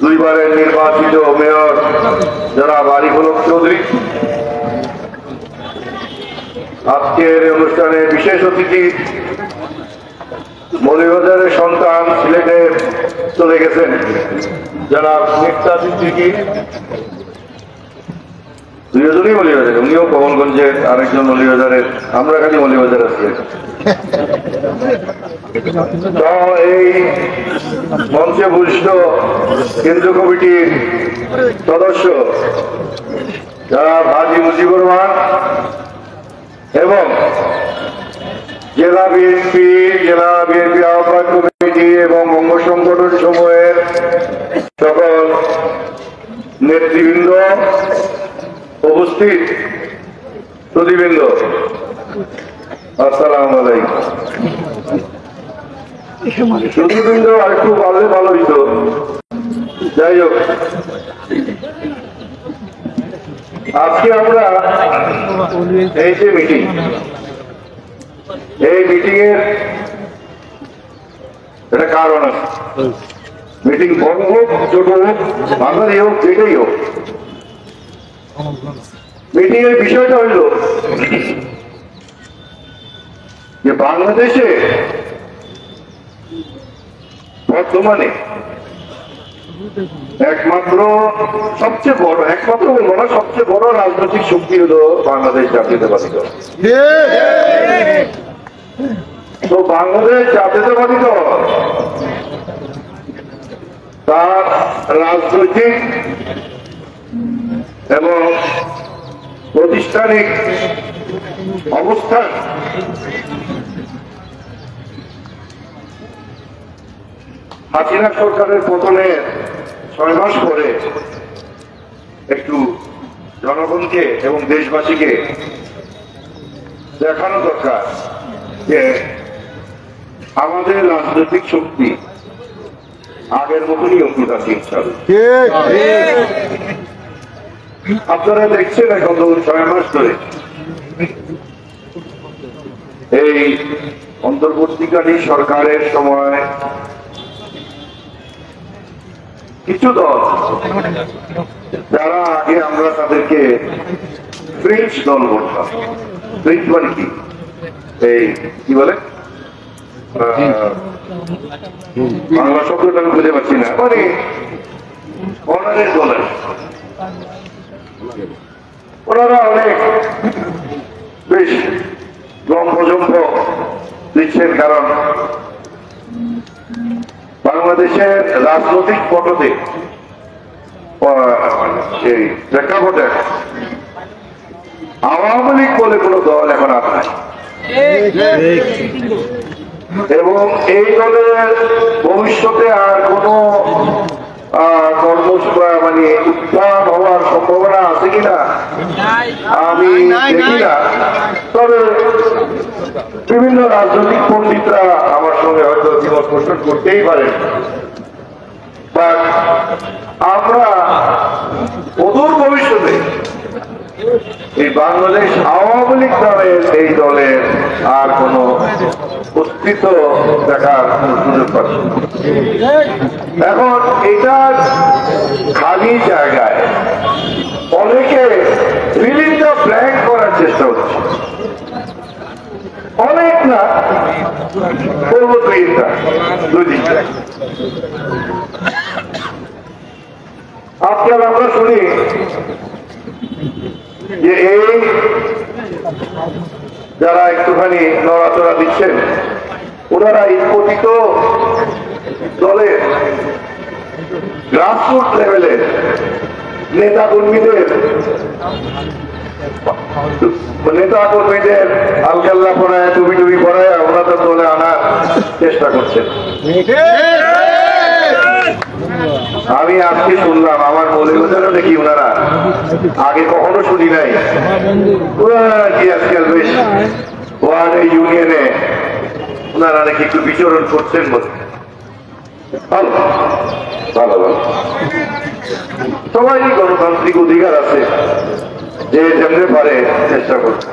দুইবারের নির্বাচিত মেয়র জনাব আরিফুল হক চৌধুরী, আজকের অনুষ্ঠানে বিশেষ অতিথি মৌলভীবাজারের সন্তান সিলেটে চলে গেছেন জনাব মিফতা সিদ্দিকী, দুজনই মৌলভীবাজারের, উনিও কমলগঞ্জের, আরেকজন মৌলভীবাজারের, আমরা খালি মৌলভীবাজার আছি। তো এই মঞ্চে ভূষিত কেন্দ্রীয় কমিটির সদস্য জনাব হাজী মুজিবুর রহমান এবং জেলা বিএনপি আহ্বায়ক কমিটি এবং অঙ্গ সংগঠন সমূহের সকল নেতৃবৃন্দ, উপস্থিত সুধীবৃন্দ, আসসালামু আলাইকুম। সুধীবৃন্দ আরেকটু পারলে ভালো হইত। যাই হোক, আজকে আমরা এই যে মিটিং, এই মিটিং এর একটা কারণ আছে। মিটিং বড় হোক, ছোট হোক, বাঙালি হোক, যেটাই হোক, মিটিং এর বিষয়টা হইল যে বাংলাদেশে বর্তমানে একমাত্র সবচেয়ে বড় রাজনৈতিক শক্তি হল বাংলাদেশ জাতীয়তাবাদী দল। তো বাংলাদেশ জাতীয়তাবাদী দল তার রাজনৈতিক এবং প্রতিষ্ঠানিক অবস্থান হাসিনা সরকারের পতনের 6 মাস পরে একটু জনগণকে এবং দেশবাসীকে দেখানো দরকার যে আমাদের রাজনৈতিক শক্তি আগের মতনই অঙ্কুর আছে ইনশাআল্লাহ। আপনারা দেখছেন এখন 6 মাস ধরে এই অন্তর্বর্তীকালীন সরকারের সময় কিছু দল, যারা আগে আমরা তাদেরকে ফ্রেঞ্চ দল বলতাম, ফ্রেঞ্চ মানে কি, এই কি বলে বাংলা শব্দটা আমি বুঝতে পারছি না, মানে অনারের দলের, ওনারা অনেক বেশ লম্বজম্ব দিচ্ছেন। কারণ বাংলাদেশের রাজনৈতিক পটতে সেই প্রেক্ষাপটে আওয়ামী লীগ বলে কোন দল এখন আর নাই, এবং এই দলের ভবিষ্যতে আর কোন মানে উত্থান হওয়ার সম্ভাবনা আছে কিনা আমি দেখি না। তবে বিভিন্ন রাজনৈতিক পণ্ডিতরা আমার সঙ্গে হয়তো দ্বিমত পোষণ করতেই পারেন, বাট আমরা অদূর ভবিষ্যতে এই বাংলাদেশ আওয়ামী লীগ নামের এই দলের আর কোন অস্তিত্ব দেখার কোন সুযোগ পাচ্ছি। এখন এটার খালি জায়গায় অনেকে ফিলিং দ্য ব্ল্যাঙ্ক করার চেষ্টা হচ্ছে, অনেক না করবো দুই দিকটা। আজকাল আমরা শুনি যে এই যারা একটুখানি নড়াচড়া দিচ্ছেন, ওনারা এই পতিত দলের গ্রাসরুট লেভেলের নেতা কর্মীদের আলকাল্লা পড়ায়, টুপি পড়ায় ওনাদের দলে আনার চেষ্টা করছেন। আমি আজকে শুনলাম, আমার মৌলভীবাজারও দেখি ওনারা আগে কখনো শুনি নাই, কি আজকাল বেশ ওয়ার্ড ইউনিয়নে ওনারা নাকি একটু বিচরণ করছেন। ভালো ভালো ভালো, সবাই গণতান্ত্রিক অধিকার আছে, যে যেমনি পারে চেষ্টা করছে।